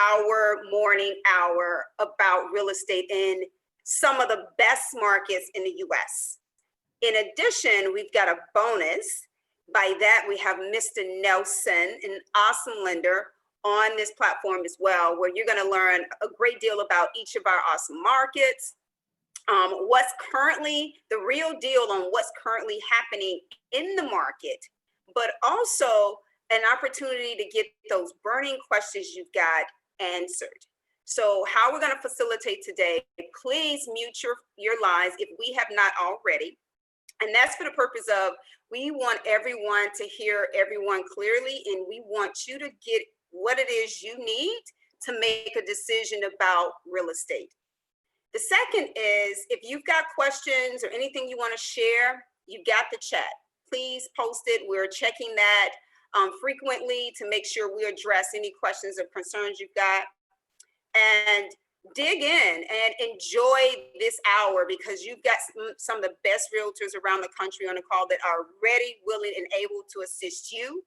our morning hour about real estate in some of the best markets in the US. In addition, we've got a bonus. By that, we have Mr. Nelson, an awesome lender, on this platform as well, where you're going to learn a great deal about each of our awesome markets, what's currently the real deal on what's currently happening in the market, but also an opportunity to get those burning questions you've got answered. So how we're going to facilitate today, please mute your lines if we have not already. And that's for the purpose of, we want everyone to hear everyone clearly, and we want you to get what it is you need to make a decision about real estate. The second is, if you've got questions or anything you want to share, you've got the chat. Please post it. We're checking that frequently to make sure we address any questions or concerns you've got. And dig in and enjoy this hour, because you've got some of the best realtors around the country on the call that are ready, willing, and able to assist you,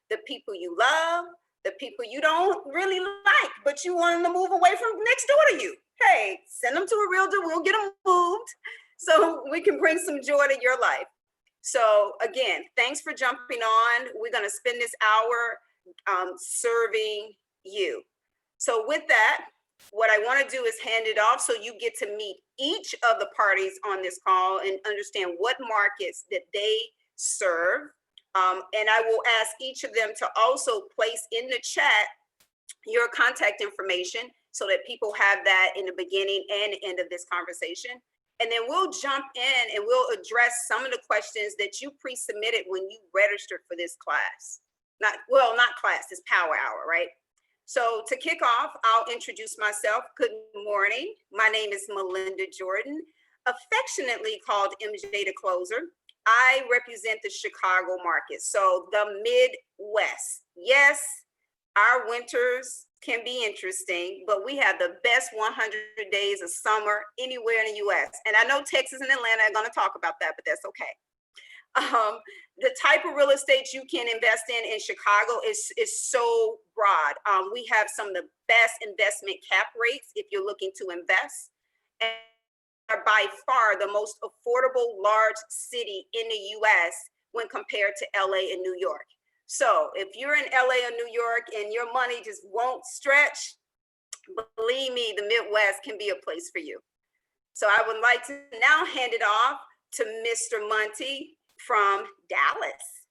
the people you love, the people you don't really like, but you want them to move away from next door to you. Hey, send them to a realtor. We'll get them moved so we can bring some joy to your life. So again, thanks for jumping on. We're going to spend this hour serving you. So with that, what I want to do is hand it off so you get to meet each of the parties on this call and understand what markets that they serve. And I will ask each of them to also place in the chat your contact information so that people have that in the beginning and end of this conversation. And then we'll jump in and we'll address some of the questions that you pre-submitted when you registered for this class. Not class, this power hour, right? So to kick off, I'll introduce myself. Good morning. My name is Melinda Jordan, affectionately called MJ the Closer. I represent the Chicago market, so the Midwest. Yes, our winters can be interesting, but we have the best 100 days of summer anywhere in the US. And I know Texas and Atlanta are going to talk about that, but that's okay. The type of real estate you can invest in Chicago is so broad. We have some of the best investment cap rates if you're looking to invest, and are by far the most affordable large city in the US when compared to LA and New York. So if you're in LA or New York and your money just won't stretch, believe me, the Midwest can be a place for you. So I would like to now hand it off to Mr. Monte from Dallas.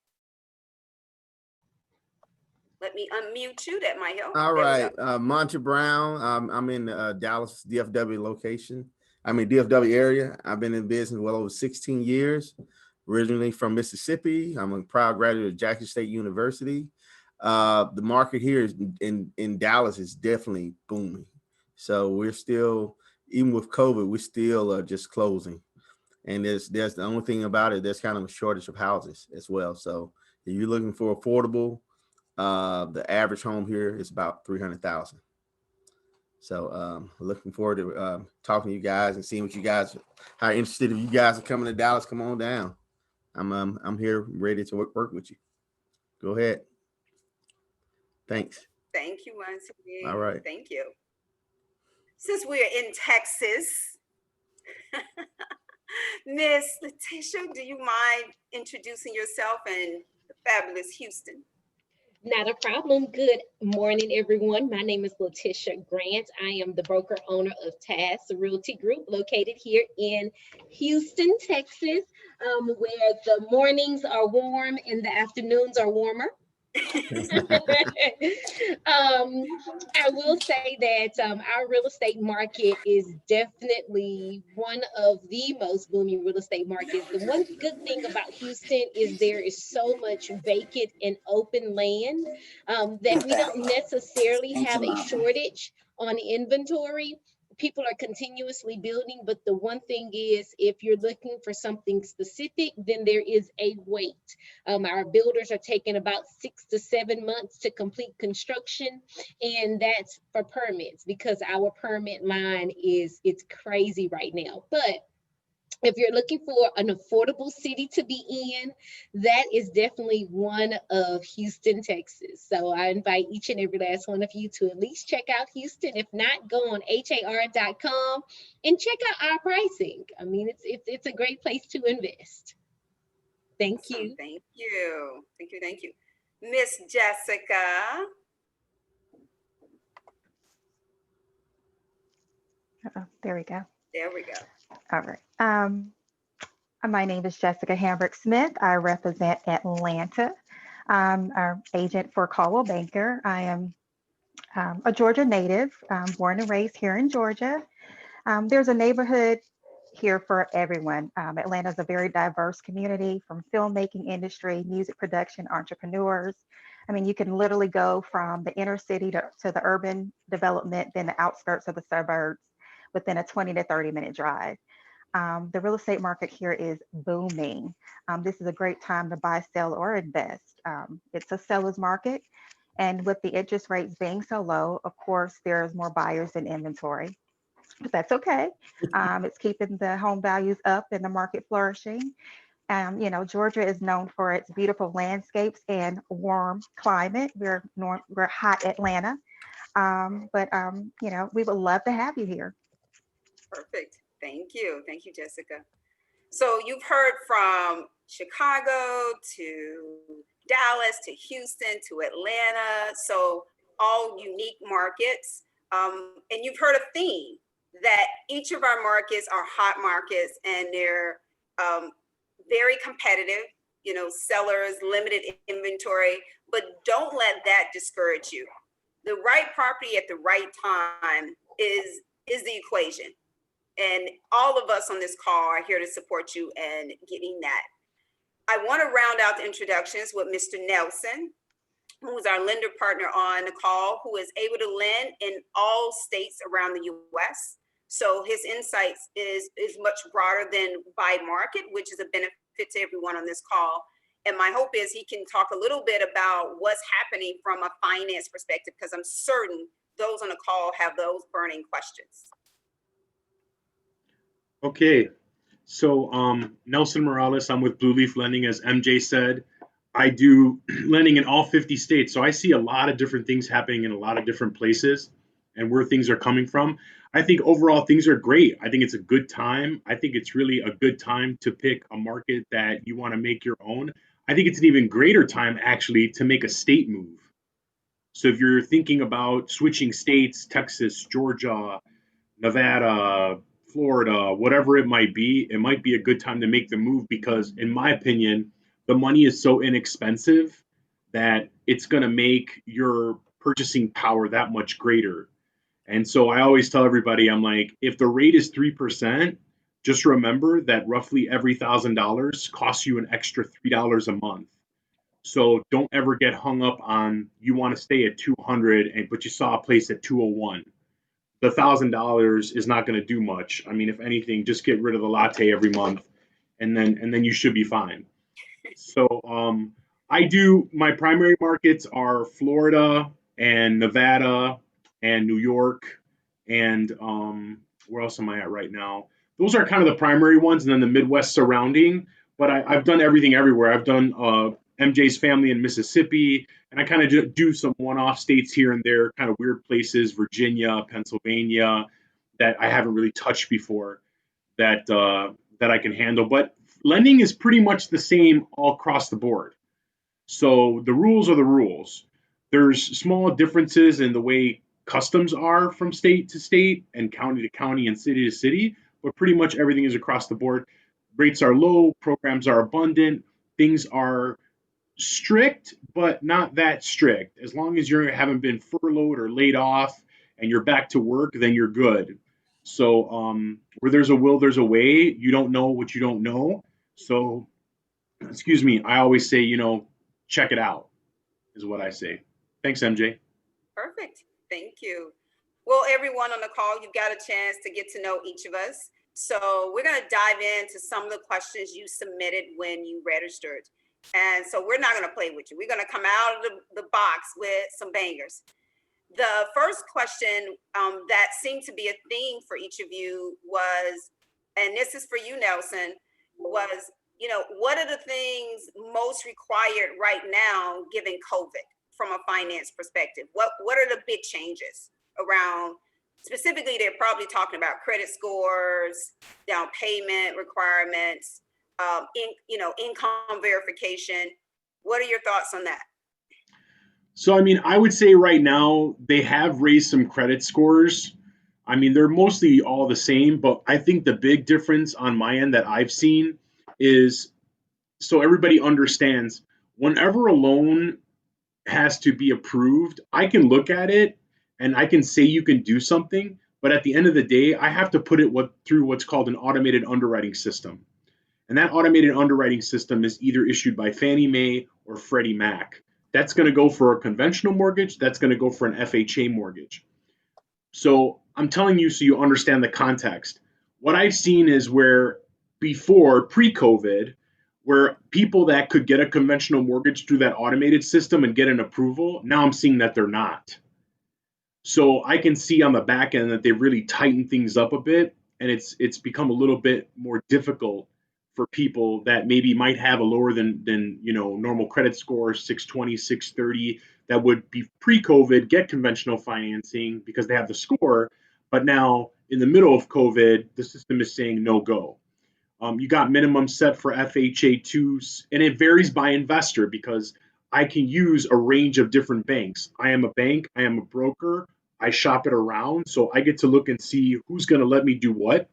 Let me unmute you. That might help. All right, Monte Brown. I'm in Dallas DFW location. DFW area. I've been in business well over 16 years. Originally from Mississippi. I'm a proud graduate of Jackson State University. The market here is in Dallas is definitely booming. So we're still, even with COVID, we're still just closing. And there's the only thing about it, there's kind of a shortage of houses as well. So if you're looking for affordable, the average home here is about $300,000. So looking forward to talking to you guys and seeing what you guys, how interested if you guys are coming to Dallas, come on down. I'm here ready to work with you. Go ahead. Thanks. Thank you, Monte. All right. Thank you. Since we're in Texas, Miss LaTisha, do you mind introducing yourself and the fabulous Houston? Not a problem. Good morning, everyone. My name is LaTisha Grant. I am the broker owner of TAS Realty Group, located here in Houston, Texas, where the mornings are warm and the afternoons are warmer. I will say that our real estate market is definitely one of the most booming real estate markets. The one good thing about Houston is there is so much vacant and open land that we don't necessarily have a shortage on inventory. People are continuously building, but the one thing is, if you're looking for something specific, then there is a wait. Our builders are taking about 6 to 7 months to complete construction, and that's for permits, because our permit line it's crazy right now. But if you're looking for an affordable city to be in, that is definitely one of Houston, Texas. So I invite each and every last one of you to at least check out Houston. If not, go on har.com and check out our pricing. I mean, it's a great place to invest. Thank Awesome. you. Thank you. Thank you. Thank you. Miss Jessica. There we go. There we go. All right. My name is Jessica Hambrick Smith. I represent Atlanta. I'm our agent for Coldwell Banker. I am a Georgia native, born and raised here in Georgia. There's a neighborhood here for everyone. Atlanta is a very diverse community, from filmmaking industry, music production, entrepreneurs. I mean, you can literally go from the inner city to the urban development, then the outskirts of the suburbs within a 20 to 30-minute drive. The real estate market here is booming. This is a great time to buy, sell, or invest. It's a seller's market. And with the interest rates being so low, of course, there's more buyers than inventory, but that's okay. It's keeping the home values up and the market flourishing. You know, Georgia is known for its beautiful landscapes and warm climate. We're hot Atlanta, but you know, we would love to have you here. Perfect. Thank you. Thank you, Jessica. So you've heard from Chicago to Dallas to Houston to Atlanta. So all unique markets. And you've heard a theme that each of our markets are hot markets and they're very competitive, you know, sellers, limited inventory, but don't let that discourage you. The right property at the right time is the equation. And all of us on this call are here to support you in getting that. I want to round out the introductions with Mr. Nelson, who is our lender partner on the call, who is able to lend in all states around the US. So his insights is much broader than by market, which is a benefit to everyone on this call. And my hope is he can talk a little bit about what's happening from a finance perspective, because I'm certain those on the call have those burning questions. Okay, so Nelson Morales, I'm with Blueleaf Lending, as MJ said. I do lending in all 50 states, so I see a lot of different things happening in a lot of different places and where things are coming from. I think overall things are great. I think it's a good time. I think it's really a good time to pick a market that you want to make your own. I think it's an even greater time actually to make a state move. So if you're thinking about switching states, Texas, Georgia, Nevada, Florida, whatever it might be a good time to make the move, because in my opinion, the money is so inexpensive that it's going to make your purchasing power that much greater. And so I always tell everybody, I'm like, if the rate is 3%, just remember that roughly every $1,000 costs you an extra $3 a month. So don't ever get hung up on you want to stay at 200 but you saw a place at 201. The $1,000 is not going to do much. I mean, if anything, just get rid of the latte every month, and then you should be fine. So my primary markets are Florida and Nevada and New York, and where else am I at right now? Those are kind of the primary ones, and then the Midwest surrounding. But I've done everything everywhere. I've done MJ's family in Mississippi, and I kind of do some one-off states here and there, kind of weird places, Virginia, Pennsylvania, that I haven't really touched before, that I can handle. But lending is pretty much the same all across the board. So the rules are the rules. There's small differences in the way customs are from state to state and county to county and city to city, but pretty much everything is across the board. Rates are low, programs are abundant, things are strict, but not that strict. As long as you haven't been furloughed or laid off and you're back to work, then you're good. So where there's a will, there's a way. You don't know what you don't know. So, excuse me, I always say, check it out, is what I say. Thanks, MJ. Perfect. Thank you. Well, everyone on the call, you've got a chance to get to know each of us. So we're going to dive into some of the questions you submitted when you registered. And so we're not going to play with you. We're going to come out of the box with some bangers. The first question that seemed to be a theme for each of you was, and this is for you, Nelson, was, what are the things most required right now, given COVID, from a finance perspective? What are the big changes around? Specifically, they're probably talking about credit scores, down payment requirements, income verification. What are your thoughts on that? So, I mean, I would say right now they have raised some credit scores. I mean, they're mostly all the same, but I think the big difference on my end that I've seen is, so everybody understands, whenever a loan has to be approved, I can look at it and I can say you can do something, but at the end of the day, I have to put it through what's called an automated underwriting system. And that automated underwriting system is either issued by Fannie Mae or Freddie Mac. That's going to go for a conventional mortgage. That's going to go for an FHA mortgage. So I'm telling you so you understand the context. What I've seen is where before, pre-COVID, where people that could get a conventional mortgage through that automated system and get an approval, now I'm seeing that they're not. So I can see on the back end that they really tightened things up a bit, and it's become a little bit more difficult for people that maybe might have a lower than normal credit score, 620, 630, that would be pre-COVID get conventional financing because they have the score, but now in the middle of COVID, the system is saying no go. You got minimum set for FHA2s, and it varies by investor because I can use a range of different banks. I am a bank, I am a broker, I shop it around, so I get to look and see who's going to let me do what.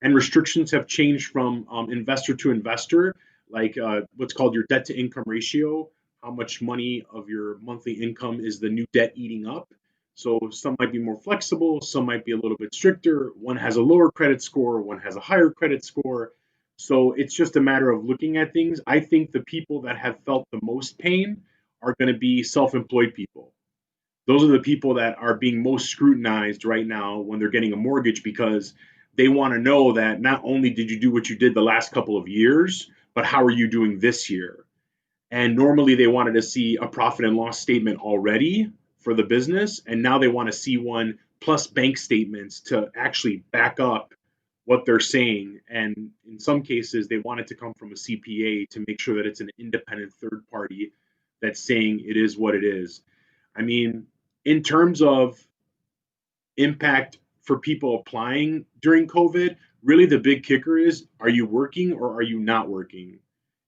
And restrictions have changed from investor to investor, like what's called your debt to income ratio. How much money of your monthly income is the new debt eating up? So some might be more flexible, some might be a little bit stricter. One has a lower credit score, one has a higher credit score. So it's just a matter of looking at things. I think the people that have felt the most pain are going to be self-employed people. Those are the people that are being most scrutinized right now when they're getting a mortgage, because they want to know that not only did you do what you did the last couple of years, but how are you doing this year? And normally they wanted to see a profit and loss statement already for the business, and now they want to see one plus bank statements to actually back up what they're saying. And in some cases, they want it to come from a CPA to make sure that it's an independent third party that's saying it is what it is. I mean, in terms of impact for people applying during COVID, really the big kicker is, are you working or are you not working?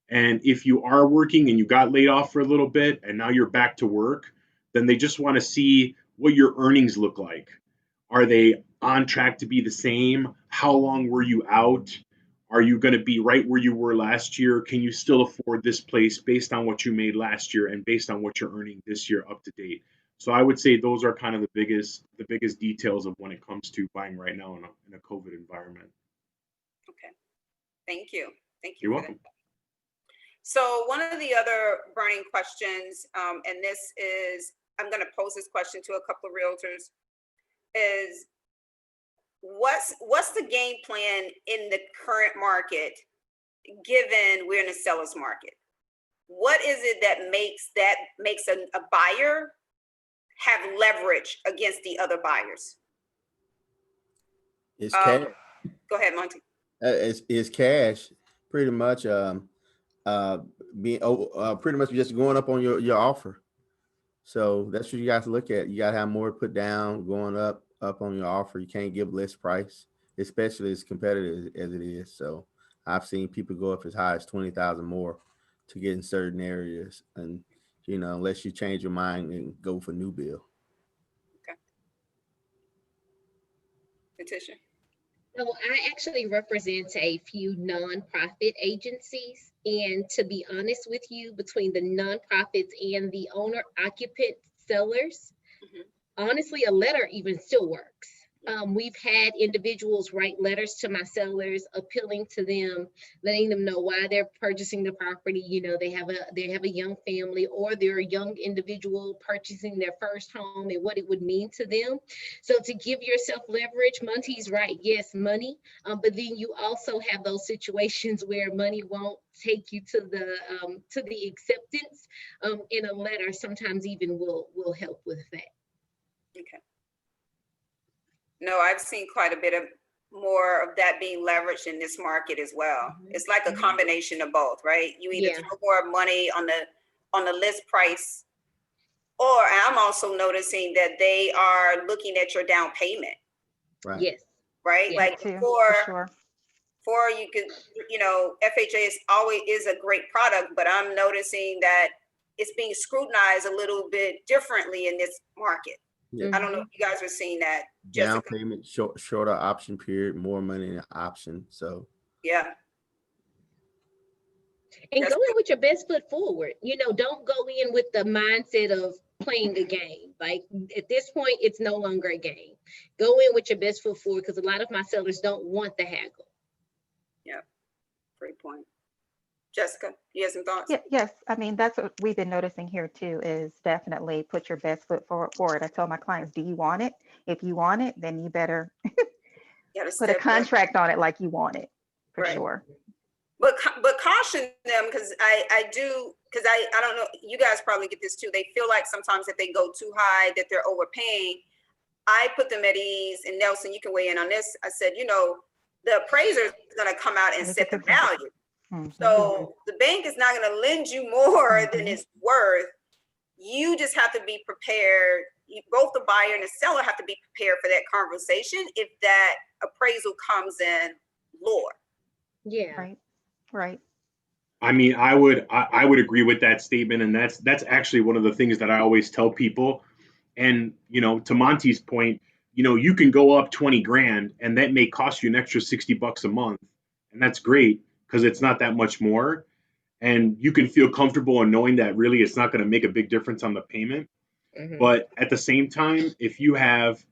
And if you are working and you got laid off for a little bit and now you're back to work, then they just want to see what your earnings look like. Are they on track to be the same? How long were you out? Are you going to be right where you were last year? Can you still afford this place based on what you made last year and based on what you're earning this year up to date? So I would say those are kind of the biggest details of when it comes to buying right now in a COVID environment. Okay, thank you. Thank you. You're welcome. That. So one of the other burning questions, and this is, I'm going to pose this question to a couple of realtors, is what's the game plan in the current market, given we're in a seller's market? What is it that makes a buyer have leverage against the other buyers? It's cash. Go ahead, Monte. It's cash, pretty much. Pretty much just going up on your offer. So that's what you got to look at. You got to have more put down, going up on your offer. You can't give less price, especially as competitive as it is. So I've seen people go up as high as 20,000 more to get in certain areas, and unless you change your mind and go for new build. Okay. LaTisha? So I actually represent a few nonprofit agencies, and to be honest with you, between the nonprofits and the owner occupant sellers, honestly, a letter even still works. We've had individuals write letters to my sellers, appealing to them, letting them know why they're purchasing the property. They have a young family, or they're a young individual purchasing their first home and what it would mean to them. So to give yourself leverage, Monte's right. Yes, money, but then you also have those situations where money won't take you to the acceptance. In a letter sometimes even will help with that. Okay. No, I've seen quite a bit of more of that being leveraged in this market as well. It's like a combination of both, right? You either Yeah. throw more money on the list price, or I'm also noticing that they are looking at your down payment, Right. Yes. right? Yeah. Like Too, before, for sure. you could, FHA is a great product, but I'm noticing that it's being scrutinized a little bit differently in this market. Yeah. I don't know if you guys are seeing that. Down Jessica? payment, shorter option period, more money in the option. So Yeah. And That's go in with your best foot forward. Don't go in with the mindset of playing a game. Like at this point, it's no longer a game. Go in with your best foot forward, because a lot of my sellers don't want the haggle. Great point. Jessica, you have some thoughts? Yeah, yes, I mean, that's what we've been noticing here too, is definitely put your best foot forward. I tell my clients, do you want it? If you want it, then you better You gotta put a step up. contract on it like you want it, for Right. sure. But caution them, because I don't know, you guys probably get this too. They feel like sometimes if they go too high, that they're overpaying. I put them at ease, and Nelson, you can weigh in on this. I said, the appraiser is going to come out and set the value. Mhm. So the bank is not going to lend you more than Mhm. it's worth. You just have to be prepared. Both the buyer and the seller have to be prepared for that conversation if that appraisal comes in lower. Yeah. Right. I mean, I would agree with that statement, and that's actually one of the things that I always tell people. And to Monte's point, you can go up 20 grand, and that may cost you an extra $60 a month, and that's great because it's not that much more, and you can feel comfortable in knowing that really it's not going to make a big difference on the payment. Mhm. But at the same time, if you have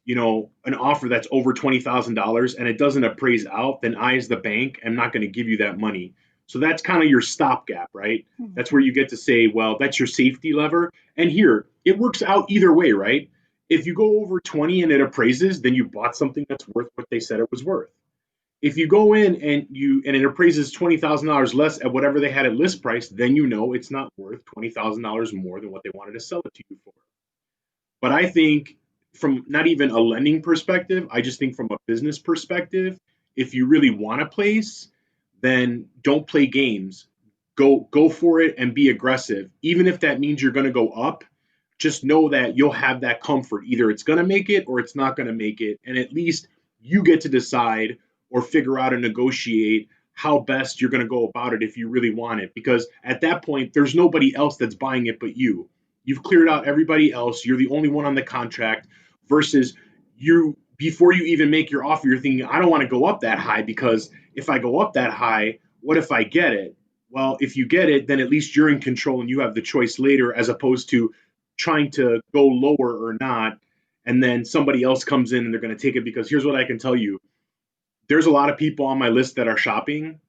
an offer that's over $20,000 and it doesn't appraise out, then I, as the bank, am not going to give you that money. So that's kind of your stopgap, right? That's where you get to say, well, that's your safety lever. And here, it works out either way, right? If you go over 20 and it appraises, then you bought something that's worth what they said it was worth. If you go in and it appraises $20,000 less at whatever they had at list price, then it's not worth $20,000 more than what they wanted to sell it to you for. But I think from not even a lending perspective, I just think from a business perspective, if you really want a place, then don't play games. Go for it and be aggressive. Even if that means you're going to go up, just know that you'll have that comfort. Either it's going to make it or it's not going to make it. And at least you get to decide or figure out and negotiate how best you're going to go about it if you really want it. Because at that point, there's nobody else that's buying it but you. You've cleared out everybody else. You're the only one on the contract versus before you even make your offer, you're thinking, I don't want to go up that high, because if I go up that high, what if I get it? Well, if you get it, then at least you're in control and you have the choice later, as opposed to trying to go lower or not. And then somebody else comes in and they're going to take it, because here's what I can tell you. There's a lot of people on my list that are shopping.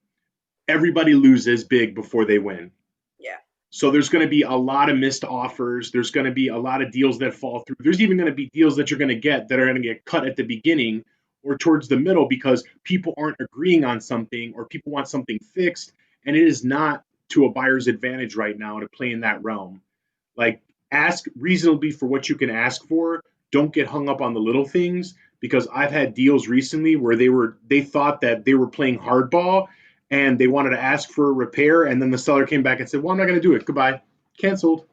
Everybody loses big before they win. Yeah. So there's going to be a lot of missed offers. There's going to be a lot of deals that fall through. There's even going to be deals that you're going to get that are going to get cut at the beginning or towards the middle because people aren't agreeing on something or people want something fixed. And it is not to a buyer's advantage right now to play in that realm. Like, ask reasonably for what you can ask for. Don't get hung up on the little things, because I've had deals recently where they thought that they were playing hardball and they wanted to ask for a repair, and then the seller came back and said, well, I'm not going to do it. Goodbye. Canceled.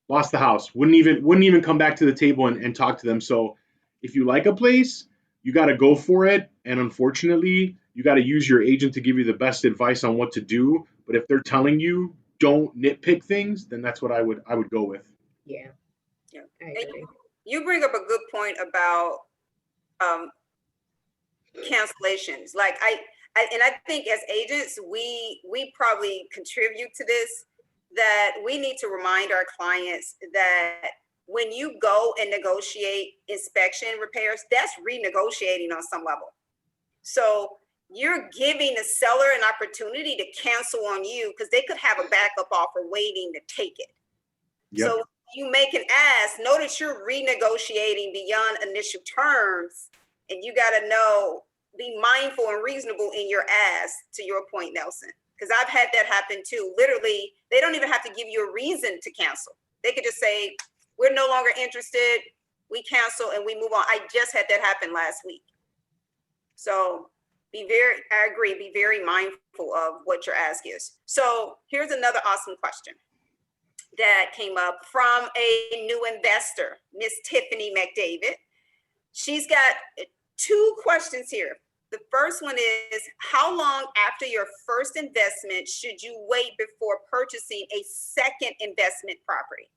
Lost the house. Wouldn't even come back to the table and talk to them. So if you like a place, you got to go for it. And unfortunately, you got to use your agent to give you the best advice on what to do. But if they're telling you don't nitpick things, then that's what I would go with. Yeah. Yeah. I agree. You bring up a good point about cancellations. Like I think as agents, we probably contribute to this, that we need to remind our clients that when you go and negotiate inspection repairs, that's renegotiating on some level. So you're giving the seller an opportunity to cancel on you because they could have a backup offer waiting to take it. Yep. So you make an ask, know that you're renegotiating beyond initial terms, and you got to know, be mindful and reasonable in your ask, to your point, Nelson, because I've had that happen too. Literally, they don't even have to give you a reason to cancel. They could just say, we're no longer interested, we cancel and we move on. I just had that happen last week. So I agree, be very mindful of what your ask is. So here's another awesome question that came up from a new investor, Miss Tiffany McDavid. She's got 2 questions here. The first one is, how long after your first investment should you wait before purchasing a second investment property?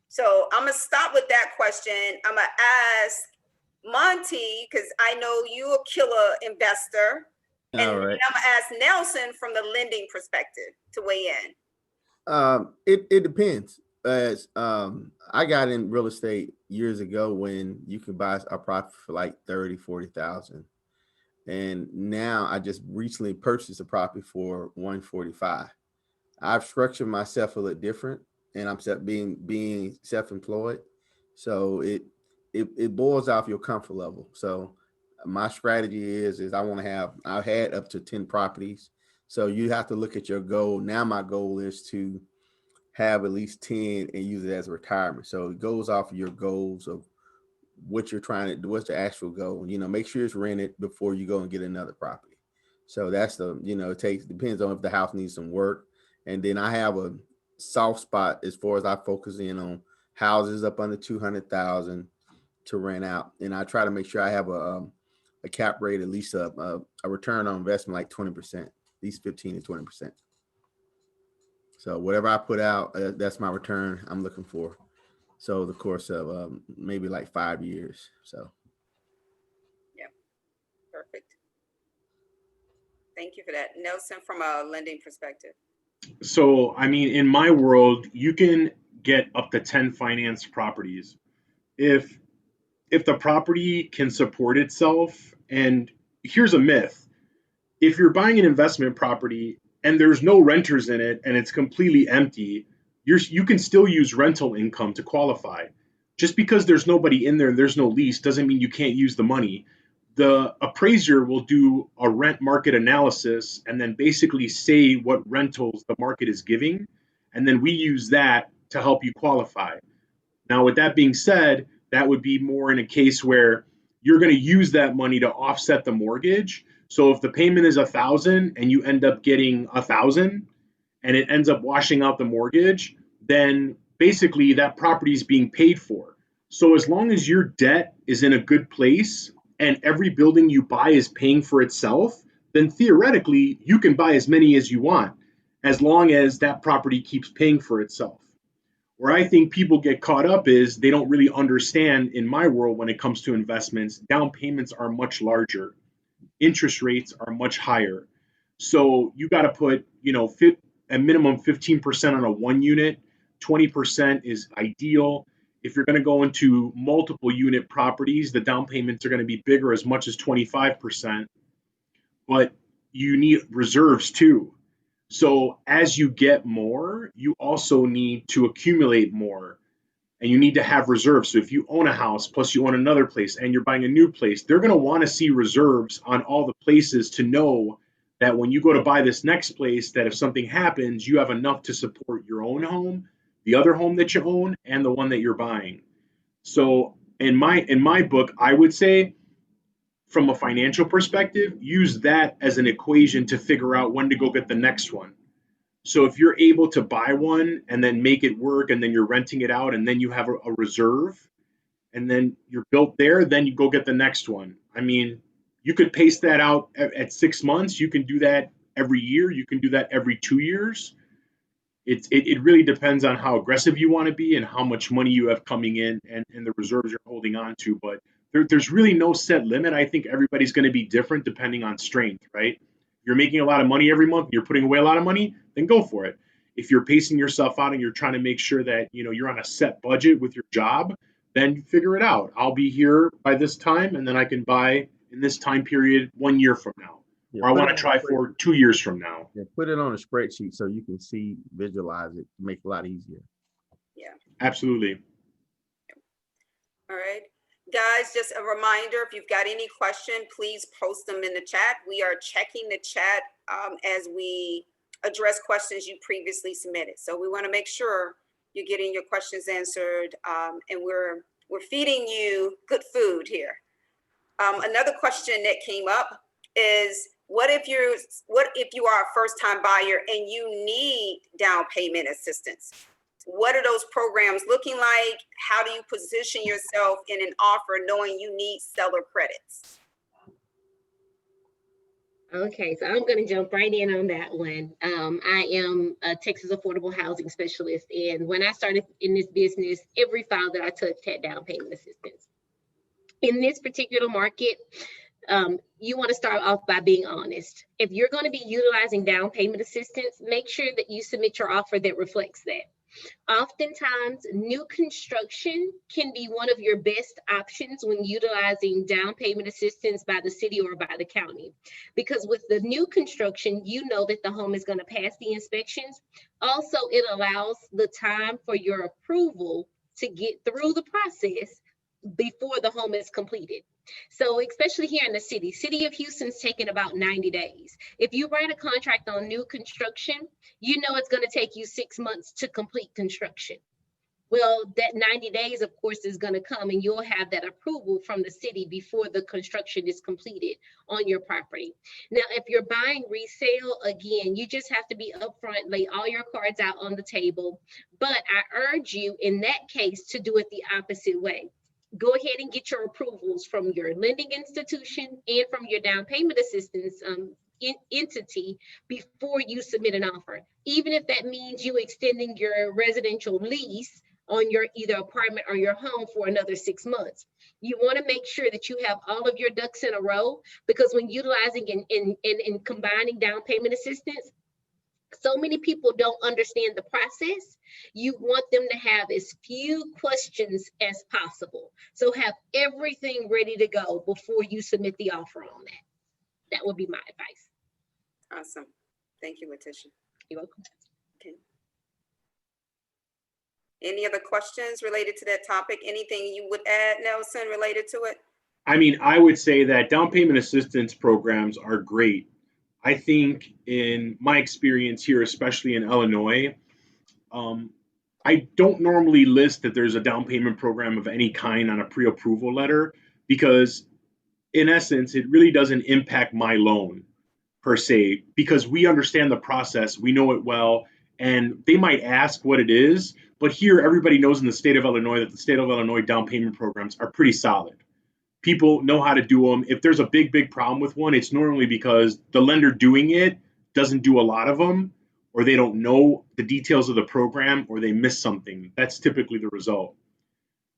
So I'm gonna stop with that question. I'm gonna ask Monte, because I know you a killer investor. And All then right. I'm gonna ask Nelson from the lending perspective to weigh in. It depends. As I got in real estate years ago when you could buy a property for like 30, 40,000. And now I just recently purchased a property for 145. I've structured myself a little different, and I'm being self-employed. So it boils off your comfort level. So my strategy is I've had up to 10 properties. So you have to look at your goal. Now my goal is to have at least 10 and use it as a retirement. So it goes off of your goals of what you're trying to do, what's the actual goal. Make sure it's rented before you go and get another property. So that's depends on if the house needs some work. And then I have a soft spot as far as I focus in on houses up under 200,000 to rent out. And I try to make sure I have a cap rate, at least a return on investment, like 20%, at least 15 to 20%. So whatever I put out, that's my return I'm looking for. So the course of maybe like 5 years. So. Yeah, perfect. Thank you for that. Nelson, from a lending perspective. So, I mean, in my world, you can get up to 10 finance properties. If the property can support itself, and here's a myth. If you're buying an investment property and there's no renters in it and it's completely empty, you can still use rental income to qualify. Just because there's nobody in there and there's no lease doesn't mean you can't use the money. The appraiser will do a rent market analysis and then basically say what rentals the market is giving. And then we use that to help you qualify. Now, with that being said, that would be more in a case where you're going to use that money to offset the mortgage. So if the payment is 1,000 and you end up getting 1,000 and it ends up washing out the mortgage, then basically that property is being paid for. So as long as your debt is in a good place and every building you buy is paying for itself, then theoretically you can buy as many as you want, as long as that property keeps paying for itself. Where I think people get caught up is they don't really understand, in my world, when it comes to investments, down payments are much larger. Interest rates are much higher. So you got to put, a minimum 15% on a 1 unit, 20% is ideal. If you're going to go into multiple unit properties, the down payments are going to be bigger, as much as 25%. But you need reserves too. So as you get more, you also need to accumulate more, and you need to have reserves. So if you own a house, plus you own another place, and you're buying a new place, they're going to want to see reserves on all the places to know that when you go to buy this next place, that if something happens, you have enough to support your own home, the other home that you own, and the one that you're buying. So in my book, I would say, from a financial perspective, use that as an equation to figure out when to go get the next one. So if you're able to buy one and then make it work, and then you're renting it out, and then you have a reserve, and then you're built there, then you go get the next one. I mean, you could pace that out at 6 months. You can do that every year. You can do that every 2 years. It really depends on how aggressive you want to be and how much money you have coming in, and the reserves you're holding on to. But there's really no set limit. I think everybody's going to be different depending on strength, right? You're making a lot of money every month, you're putting away a lot of money, then go for it. If you're pacing yourself out and you're trying to make sure that you're on a set budget with your job, then figure it out. I'll be here by this time, and then I can buy in this time period 1 year from now. Yeah, or I want to try for 2 years from now. Yeah, put it on a spreadsheet so you can visualize it, make it a lot easier. Yeah. Absolutely. All right. Guys, just a reminder, if you've got any question, please post them in the chat. We are checking the chat as we address questions you previously submitted. So we want to make sure you're getting your questions answered, and we're feeding you good food here. Another question that came up is, what if you are a first-time buyer and you need down payment assistance? What are those programs looking like? How do you position yourself in an offer knowing you need seller credits? Okay, so I'm going to jump right in on that one. I am a Texas Affordable Housing Specialist, and when I started in this business, every file that I touched had down payment assistance. In this particular market, you want to start off by being honest. If you're going to be utilizing down payment assistance, make sure that you submit your offer that reflects that. Oftentimes, new construction can be one of your best options when utilizing down payment assistance by the city or by the county. Because with the new construction, you know that the home is going to pass the inspections. Also, it allows the time for your approval to get through the process before the home is completed. So especially here in the city of Houston's taking about 90 days. If you write a contract on new construction, you know it's going to take you 6 months to complete construction. Well, that 90 days, of course, is going to come and you'll have that approval from the city before the construction is completed on your property. Now, if you're buying resale, again, you just have to be upfront, lay all your cards out on the table. But I urge you in that case to do it the opposite way. Go ahead and get your approvals from your lending institution and from your down payment assistance entity before you submit an offer. Even if that means you extending your residential lease on your either apartment or your home for another 6 months. You want to make sure that you have all of your ducks in a row, because when utilizing and combining down payment assistance, so many people don't understand the process. You want them to have as few questions as possible. So have everything ready to go before you submit the offer on that. That would be my advice. Awesome. Thank you, LaTisha. You're welcome. Okay. Any other questions related to that topic? Anything you would add, Nelson, related to it? I mean, I would say that down payment assistance programs are great. I think in my experience here, especially in Illinois, I don't normally list that there's a down payment program of any kind on a pre-approval letter, because in essence, it really doesn't impact my loan per se, because we understand the process, we know it well, and they might ask what it is, but here everybody knows in the state of Illinois that the state of Illinois down payment programs are pretty solid. People know how to do them. If there's a big problem with one, it's normally because the lender doing it doesn't do a lot of them, or they don't know the details of the program, or they miss something. That's typically the result.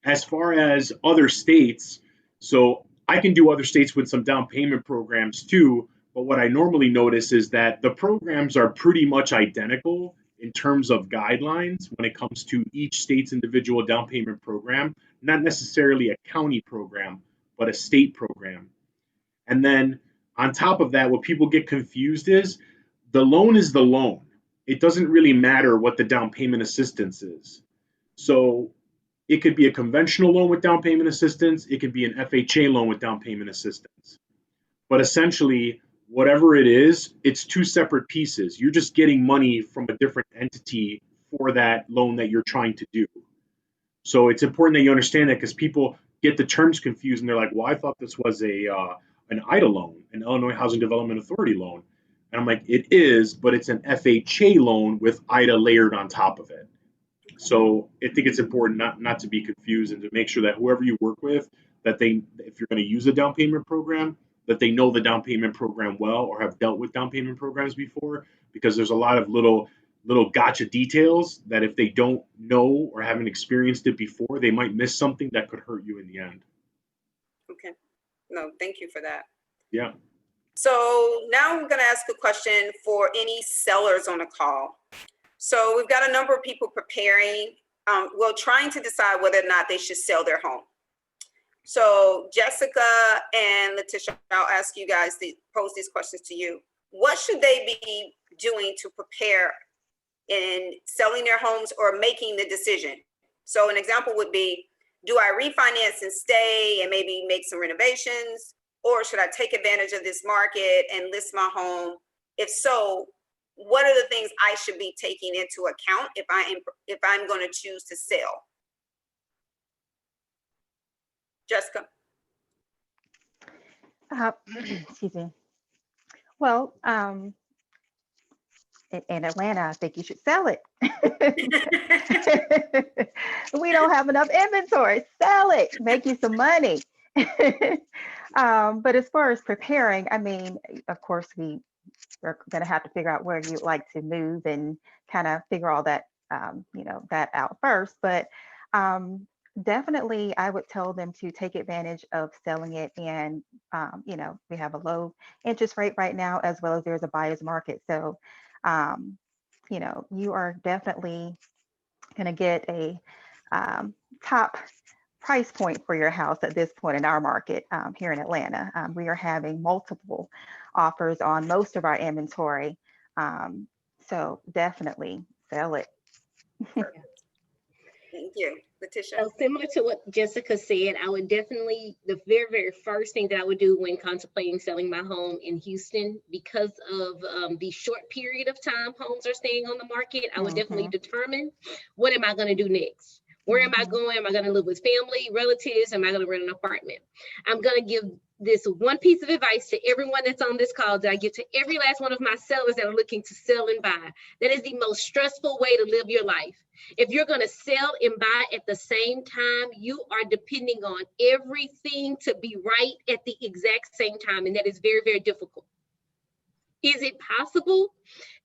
As far as other states, so I can do other states with some down payment programs too, but what I normally notice is that the programs are pretty much identical in terms of guidelines when it comes to each state's individual down payment program, not necessarily a county program, but a state program. And then on top of that, what people get confused is the loan is the loan. It doesn't really matter what the down payment assistance is. So it could be a conventional loan with down payment assistance. It could be an FHA loan with down payment assistance. But essentially, whatever it is, it's two separate pieces. You're just getting money from a different entity for that loan that you're trying to do. So it's important that you understand that, because people get the terms confused and they're like, well, I thought this was an IDA loan, an Illinois Housing Development Authority loan. And I'm like, it is, but it's an FHA loan with IDA layered on top of it. So I think it's important not to be confused, and to make sure that whoever you work with, that they, if you're going to use a down payment program, that they know the down payment program well, or have dealt with down payment programs before, because there's a lot of little gotcha details that if they don't know or haven't experienced it before, they might miss something that could hurt you in the end. Okay. No, thank you for that. Yeah. So now I'm going to ask a question for any sellers on the call. So we've got a number of people preparing, trying to decide whether or not they should sell their home. So Jessica and LaTisha, I'll ask you guys to pose these questions to you. What should they be doing to prepare in selling their homes or making the decision? So an example would be, do I refinance and stay and maybe make some renovations? Or should I take advantage of this market and list my home? If so, what are the things I should be taking into account if I'm going to choose to sell? Jessica? Excuse me. Well, in Atlanta, I think you should sell it. We don't have enough inventory. Sell it, make you some money. But as far as preparing, I mean, of course, we're going to have to figure out where you'd like to move and kind of figure all that, that out first. But definitely, I would tell them to take advantage of selling it. And, we have a low interest rate right now, as well as there's a buyer's market. So, you are definitely going to get a top price point for your house at this point in our market here in Atlanta. We are having multiple offers on most of our inventory. So definitely sell it. Thank you. LaTisha? So similar to what Jessica said, I would definitely, the very, very first thing that I would do when contemplating selling my home in Houston, because of the short period of time homes are staying on the market, I would definitely determine, what am I going to do next? Where am I going? Am I going to live with family, relatives? Am I going to rent an apartment? I'm going to give this one piece of advice to everyone that's on this call that I give to every last one of my sellers that are looking to sell and buy. That is the most stressful way to live your life. If you're going to sell and buy at the same time, you are depending on everything to be right at the exact same time. And that is very, very difficult. Is it possible?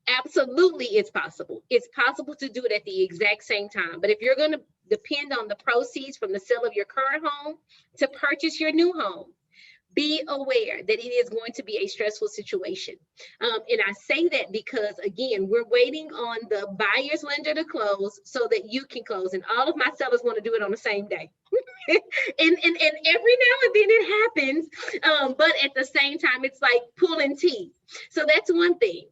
Absolutely, it's possible. It's possible to do it at the exact same time. But if you're going to depend on the proceeds from the sale of your current home to purchase your new home, be aware that it is going to be a stressful situation. And I say that because, again, we're waiting on the buyer's lender to close so that you can close. And all of my sellers want to do it on the same day. and every now and then it happens. But at the same time, it's like pulling teeth. So that's one thing.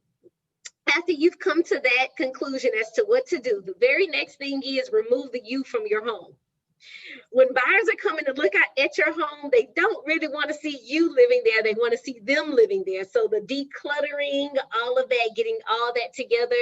After you've come to that conclusion as to what to do, the very next thing is remove the you from your home. When buyers are coming to look at your home, they don't really want to see you living there. They want to see them living there. So the decluttering, all of that, getting all that together,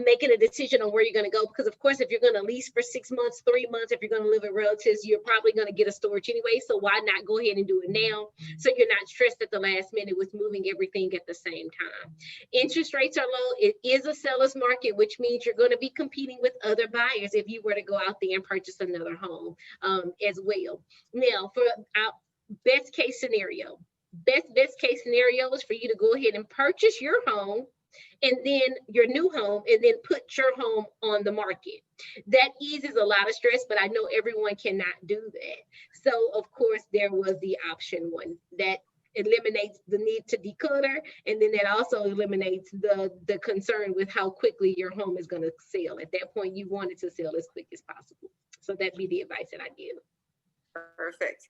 making a decision on where you're going to go. Because of course, if you're going to lease for 6 months, 3 months, if you're going to live with relatives, you're probably going to get a storage anyway. So why not go ahead and do it now? So you're not stressed at the last minute with moving everything at the same time. Interest rates are low. It is a seller's market, which means you're going to be competing with other buyers if you were to go out there and purchase another home. As well. Now, for our best case scenario is for you to go ahead and purchase your home and then your new home and then put your home on the market. That eases a lot of stress, but I know everyone cannot do that. So of course there was the option one that eliminates the need to declutter, and then that also eliminates the concern with how quickly your home is going to sell. At that point, you want it to sell as quick as possible. So that'd be the advice that I give. Perfect.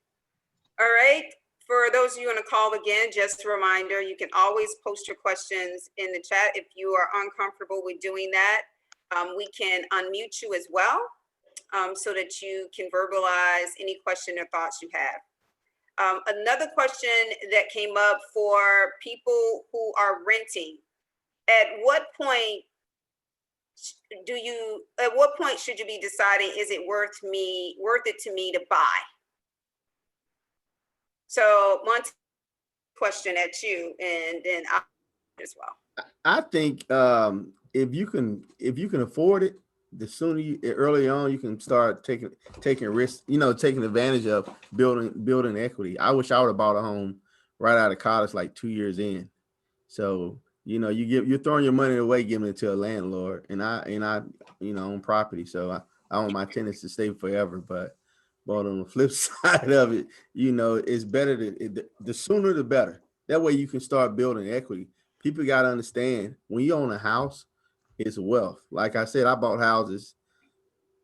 All right. For those of you on the call again, just a reminder, you can always post your questions in the chat. If you are uncomfortable with doing that, we can unmute you as well so that you can verbalize any question or thoughts you have. Another question that came up for people who are renting, at what point should you be deciding, is it worth it to me to buy? So Monte, question at you, and then I'll as well. I think if you can afford it, the sooner early on you can start taking risks, taking advantage of building equity. I wish I would have bought a home right out of college, like 2 years in. So you're throwing your money away, giving it to a landlord, and I own property, so I want my tenants to stay forever. But on the flip side of it, it's better the sooner the better. That way you can start building equity. People got to understand, when you own a house, it's wealth. Like I said, I bought houses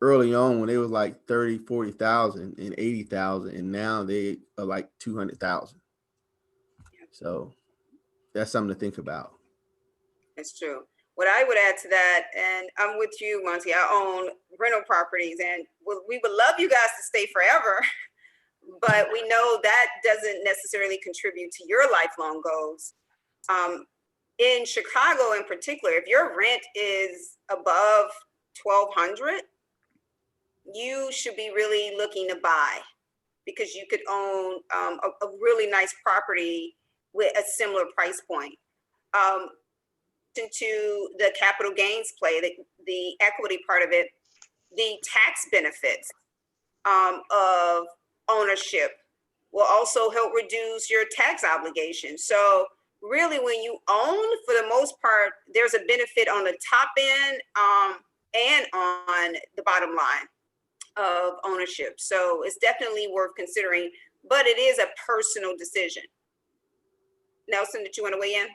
early on when they was like 30, 40,000 and 80,000, and now they are like 200,000. So that's something to think about. It's true. What I would add to that, and I'm with you, Monte, I own rental properties, and we would love you guys to stay forever, but we know that doesn't necessarily contribute to your lifelong goals. In Chicago in particular, if your rent is above $1,200, you should be really looking to buy. because you could own a really nice property with a similar price point. Into the capital gains play, the equity part of it, the tax benefits of ownership will also help reduce your tax obligation. So really, when you own, for the most part, there's a benefit on the top end and on the bottom line of ownership. So it's definitely worth considering, but it is a personal decision. Nelson, did you want to weigh in?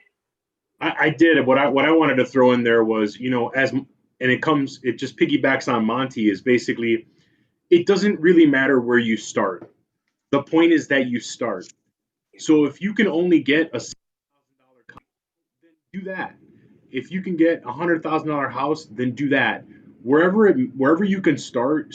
I did. What I wanted to throw in there was, it just piggybacks on Monte, is basically, it doesn't really matter where you start. The point is that you start. So if you can only get a $6,000 house, then do that. If you can get a $100,000 house, then do that. Wherever you can start.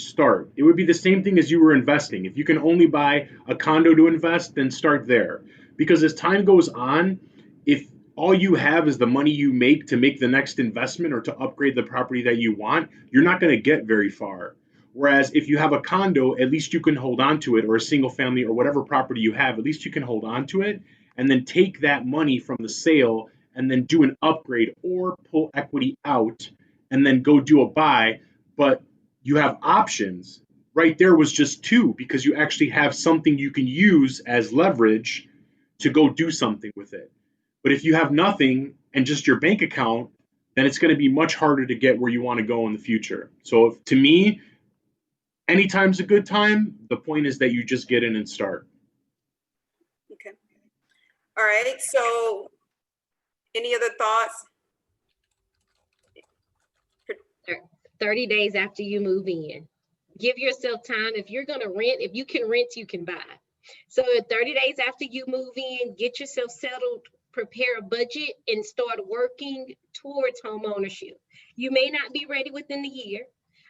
It would be the same thing as you were investing. If you can only buy a condo to invest, then start there. Because as time goes on, if all you have is the money you make to make the next investment or to upgrade the property that you want, you're not going to get very far. Whereas if you have a condo, at least you can hold on to it, or a single family or whatever property you have, at least you can hold on to it and then take that money from the sale and then do an upgrade or pull equity out and then go do a buy. But you have options. Right there was just two, because you actually have something you can use as leverage to go do something with it. But if you have nothing and just your bank account, then it's going to be much harder to get where you want to go in the future. So to me, anytime's a good time. The point is that you just get in and start. Okay. All right. So any other thoughts? 30 days after you move in. Give yourself time. If you're going to rent, if you can rent, you can buy. So 30 days after you move in, get yourself settled, prepare a budget, and start working towards home ownership. You may not be ready within the year,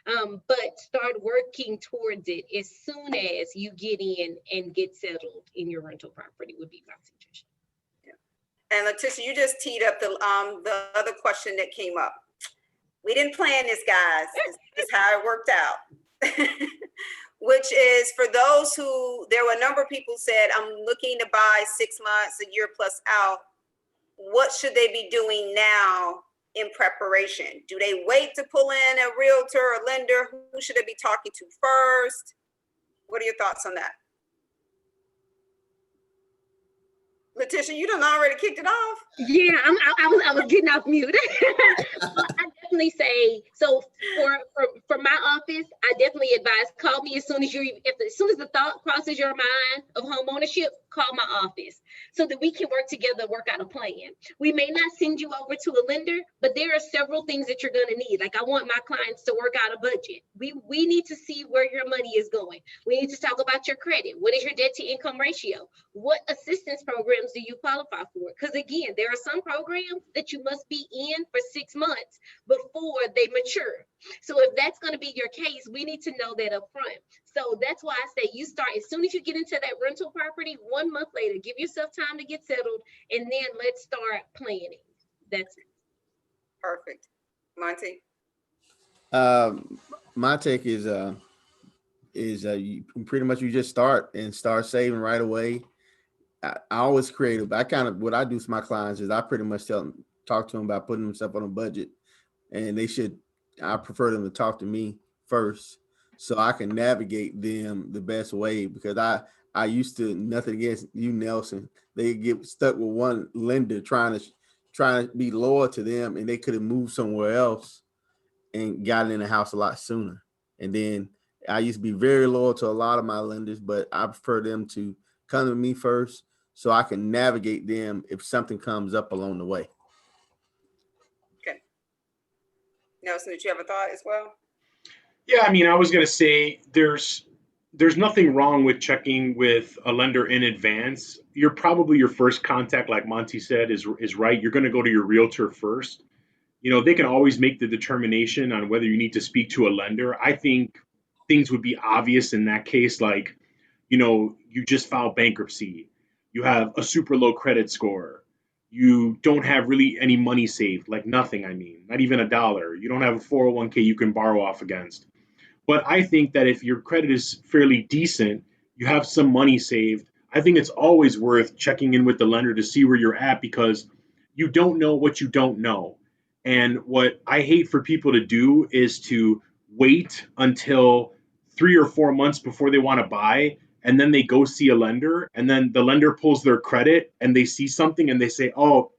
but start working towards it as soon as you get in and get settled in your rental property would be my suggestion. Yeah. And LaTisha, you just teed up the other question that came up. We didn't plan this, guys. This is how it worked out. Which is, for those who, there were a number of people said, I'm looking to buy 6 months, a year plus out. What should they be doing now in preparation? Do they wait to pull in a realtor or lender? Who should they be talking to first? What are your thoughts on that? LaTisha, you done already kicked it off. Yeah, I was getting off mute. I definitely say, so for my office, I definitely advise, call me as soon as the thought crosses your mind of home ownership, call my office so that we can work together, work out a plan. We may not send you over to a lender, but there are several things that you're going to need. Like, I want my clients to work out a budget. We need to see where your money is going. We need to talk about your credit. What is your debt to income ratio? What assistance programs do you qualify for? Because again, there are some programs that you must be in for 6 months before they mature. So if that's going to be your case, we need to know that up front. So that's why I say you start as soon as you get into that rental property. 1 month later, give yourself time to get settled, and then let's start planning. That's it. Perfect. Monte? My take is you pretty much, you just start saving right away. I always create what I do for my clients is I pretty much talk to them about putting themselves on a budget, and I prefer them to talk to me first so I can navigate them the best way, because I used to, nothing against you, Nelson, they get stuck with one lender trying to be loyal to them, and they could have moved somewhere else and gotten in the house a lot sooner. And then I used to be very loyal to a lot of my lenders, but I prefer them to come to me first so I can navigate them if something comes up along the way. Okay. Nelson, did you have a thought as well? Yeah, I mean, I was going to say there's nothing wrong with checking with a lender in advance. You're probably your first contact, like Monte said, is right. You're going to go to your realtor first. They can always make the determination on whether you need to speak to a lender. I think things would be obvious in that case, like, you just filed bankruptcy. You have a super low credit score. You don't have really any money saved, like nothing, I mean, not even $1. You don't have a 401k you can borrow off against. But I think that if your credit is fairly decent, you have some money saved, I think it's always worth checking in with the lender to see where you're at, because you don't know what you don't know. And what I hate for people to do is to wait until 3 or 4 months before they want to buy, and then they go see a lender, and then the lender pulls their credit and they see something and they say, oh,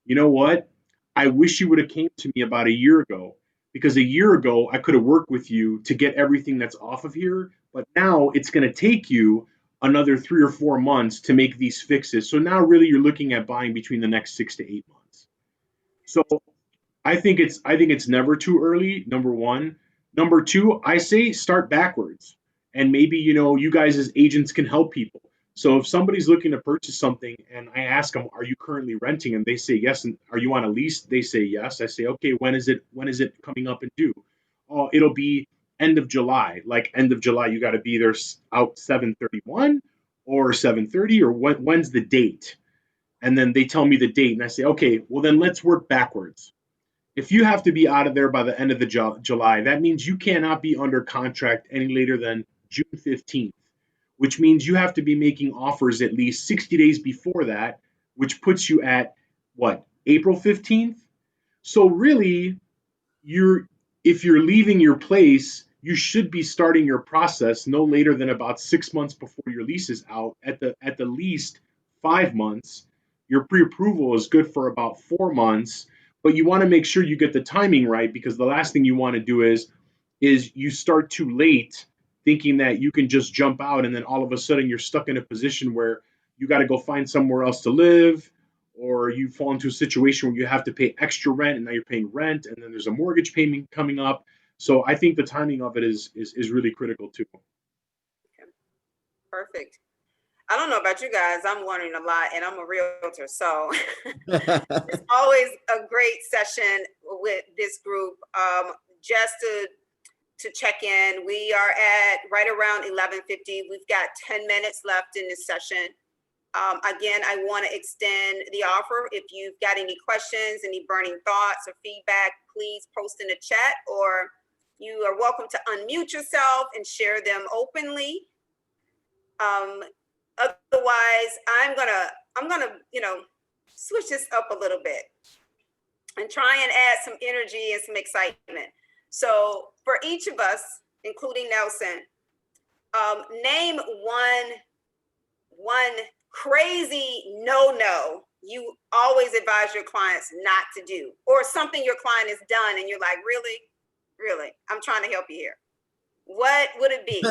you know what? I wish you would have came to me about a year ago, because a year ago I could have worked with you to get everything that's off of here, but now it's going to take you another 3 or 4 months to make these fixes. So now really you're looking at buying between the next 6 to 8 months. So I think it's never too early, number one. Number two, I say start backwards. And maybe, you guys as agents can help people. So if somebody's looking to purchase something and I ask them, are you currently renting? And they say yes. And are you on a lease? They say yes. I say, okay, when is it coming up and due? Oh, it'll be end of July. Like end of July, you got to be there out 7/31 or 7/30, or when's the date? And then they tell me the date and I say, okay, well then let's work backwards. If you have to be out of there by the end of the July, that means you cannot be under contract any later than June 15th, which means you have to be making offers at least 60 days before that, which puts you at what, April 15th? So really, if you're leaving your place, you should be starting your process no later than about 6 months before your lease is out, at the least 5 months. Your pre-approval is good for about 4 months, but you want to make sure you get the timing right, because the last thing you want to do is you start too late thinking that you can just jump out, and then all of a sudden you're stuck in a position where you got to go find somewhere else to live, or you fall into a situation where you have to pay extra rent and now you're paying rent, and then there's a mortgage payment coming up. So I think the timing of it is really critical too. Perfect. I don't know about you guys, I'm learning a lot, and I'm a realtor, so it's always a great session with this group. Just to check in, we are at right around 11:50. We've got 10 minutes left in this session. Again, I want to extend the offer. If you've got any questions, any burning thoughts or feedback, please post in the chat, or you are welcome to unmute yourself and share them openly. Otherwise, I'm gonna switch this up a little bit and try and add some energy and some excitement. So for each of us, including Nelson, name one crazy no you always advise your clients not to do, or something your client has done and you're like, really, I'm trying to help you here. What would it be?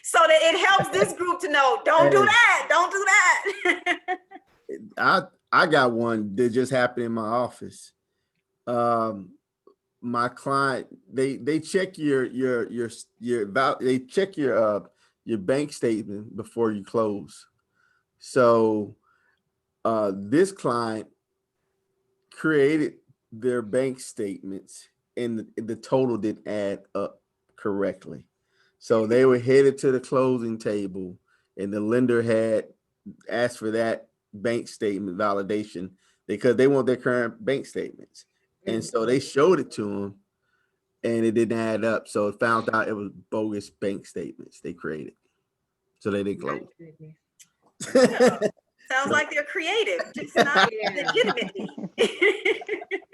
So that it helps this group to know, don't do that. I got one that just happened in my office. My client, they check your bank statement before you close. So this client created their bank statements and the total didn't add up correctly. So they were headed to the closing table and the lender had asked for that bank statement validation because they want their current bank statements. And so they showed it to them and it didn't add up. So it found out it was bogus bank statements they created. So they didn't close. Sounds like they're creative, just not legitimately.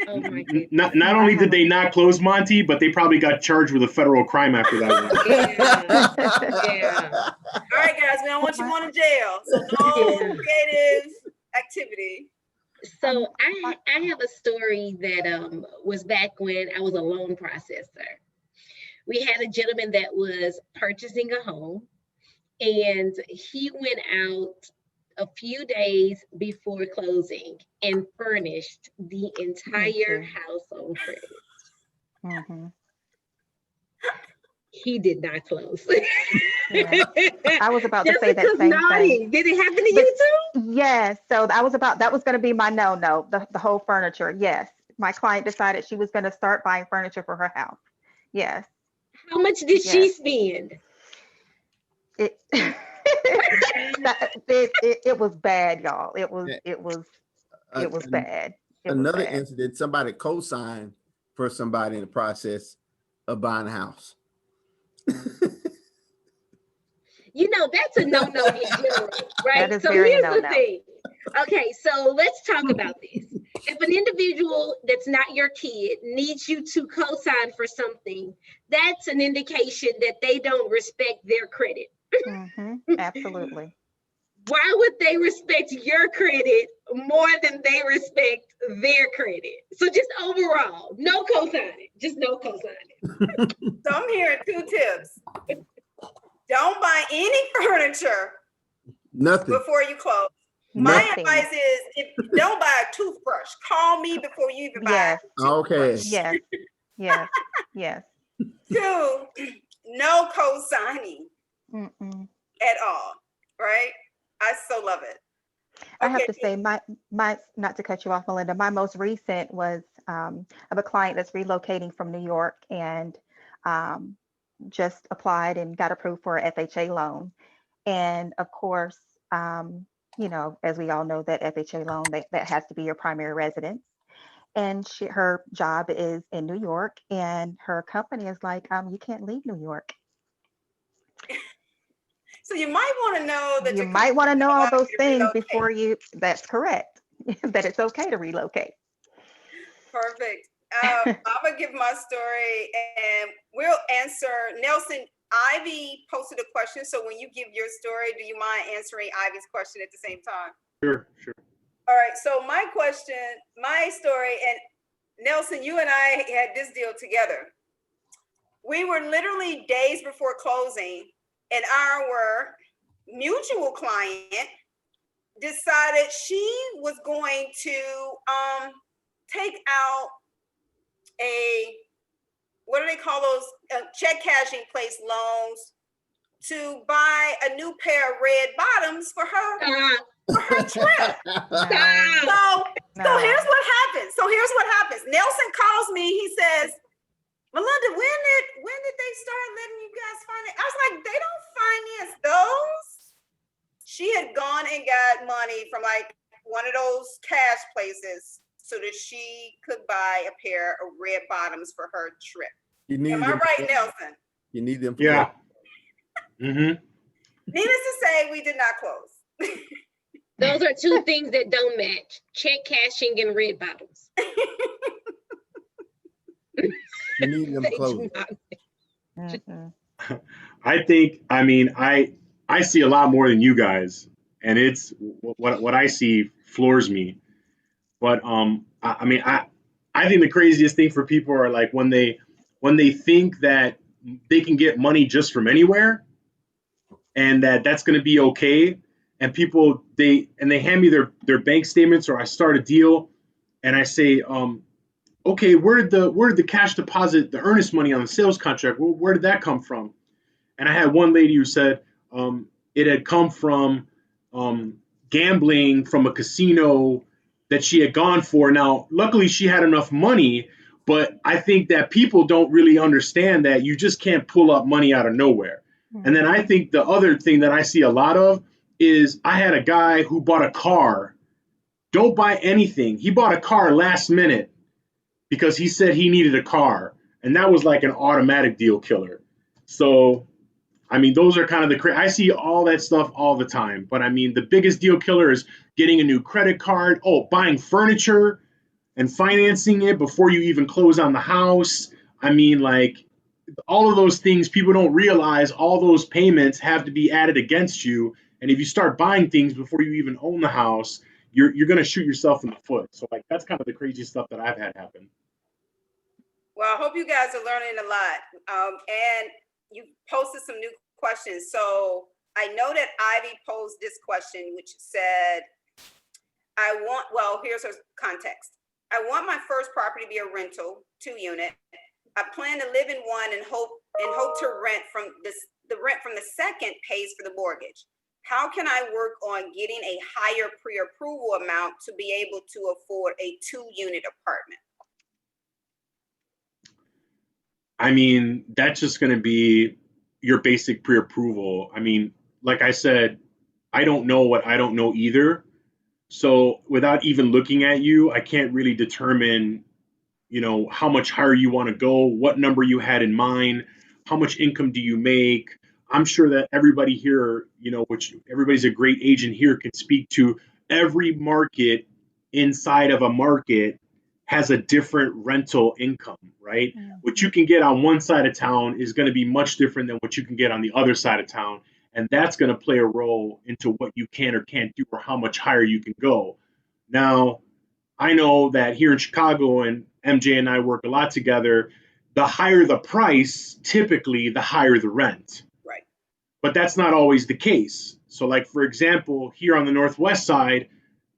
Oh my goodness. Not only did they not close, Monte, but they probably got charged with a federal crime after that one. Yeah. All right, guys, we don't want you going to jail. So no creative activity. So I have a story that was back when I was a loan processor. We had a gentleman that was purchasing a home, and he went out a few days before closing and furnished the entire house on credit. Mm-hmm. He did not close. Yeah. I was about to say that same thing. Did it happen to you too? Yes. So that was going to be my no, the whole furniture. Yes. My client decided she was going to start buying furniture for her house. Yes. How much did she spend? It was bad, y'all. It was bad. Another incident, somebody co-signed for somebody in the process of buying a house. You know, that's a no-no in general, right? That is So very here's the no-no. thing. Okay, so let's talk about this. If an individual that's not your kid needs you to co-sign for something, that's an indication that they don't respect their credit. Absolutely. Why would they respect your credit more than they respect their credit? So just overall, no co-signing, just no co-signing. So I'm hearing 2 tips. Don't buy any furniture Nothing. before you close. My Nothing. advice is don't buy a toothbrush. Call me before you even buy Yes. a toothbrush. Okay. Yes. Yes. 2, no co-signing Mm-mm. at all, right? I so love it. I have Okay. to say, my not to cut you off, Melinda, my most recent was of a client that's relocating from New York and just applied and got approved for a FHA loan. And of course, you know, as we all know, that FHA loan, that has to be your primary residence. And her job is in New York, and her company is like, you can't leave New York. So you might want to know that You your might want to know all allow those you to things relocate. before you, that's correct, that it's okay to relocate. Perfect. I'm gonna give my story and we'll answer. Nelson, Ivy posted a question. So when you give your story, do you mind answering Ivy's question at the same time? Sure. All right. So my question, my story, and Nelson, you and I had this deal together. We were literally days before closing, and our mutual client decided she was going to take out what do they call those, check cashing place loans to buy a new pair of red bottoms for her trip. So here's what happens. Nelson calls me. He says, Melinda, when did they start letting you guys finance? I was like, they don't finance those. She had gone and got money from like one of those cash places so that she could buy a pair of red bottoms for her trip. Am I right, Nelson? You need them. Yeah. Mm-hmm. Needless to say, we did not close. Those are 2 things that don't match: check cashing and red bottoms. You need them They do closed. not. I think, I mean, I see a lot more than you guys, and it's what I see floors me. But I mean, I think the craziest thing for people are like when they think that they can get money just from anywhere, and that's going to be okay. And people they hand me their bank statements, or I start a deal, and I say, okay, where did the cash deposit, the earnest money on the sales contract, where did that come from? And I had one lady who said it had come from gambling from a casino that she had gone for. Now, luckily, she had enough money, but I think that people don't really understand that you just can't pull up money out of nowhere. And then I think the other thing that I see a lot of is I had a guy who bought a car. Don't buy anything. He bought a car last minute because he said he needed a car. And that was like an automatic deal killer. So, I mean, those are kind of I see all that stuff all the time. But I mean, the biggest deal killer is getting a new credit card. Oh, buying furniture and financing it before you even close on the house. I mean, like all of those things, people don't realize all those payments have to be added against you. And if you start buying things before you even own the house, you're going to shoot yourself in the foot. So like, that's kind of the crazy stuff that I've had happen. Well, I hope you guys are learning a lot. And you posted some new questions. So I know that Ivy posed this question, which said, here's her context. I want my first property to be a rental, 2-unit. I plan to live in one and hope to rent from the rent from the second pays for the mortgage. How can I work on getting a higher pre-approval amount to be able to afford a 2-unit apartment? I mean, that's just going to be your basic pre-approval. I mean, like I said, I don't know what I don't know either. So without even looking at you, I can't really determine, how much higher you want to go, what number you had in mind, how much income do you make, I'm sure that everybody here, which everybody's a great agent here, can speak to every market inside of a market has a different rental income, right? What you can get on one side of town is going to be much different than what you can get on the other side of town. And that's going to play a role into what you can or can't do or how much higher you can go. Now, I know that here in Chicago, and MJ and I work a lot together, the higher the price, typically the higher the rent. Right. But that's not always the case. So, like, for example, here on the Northwest side,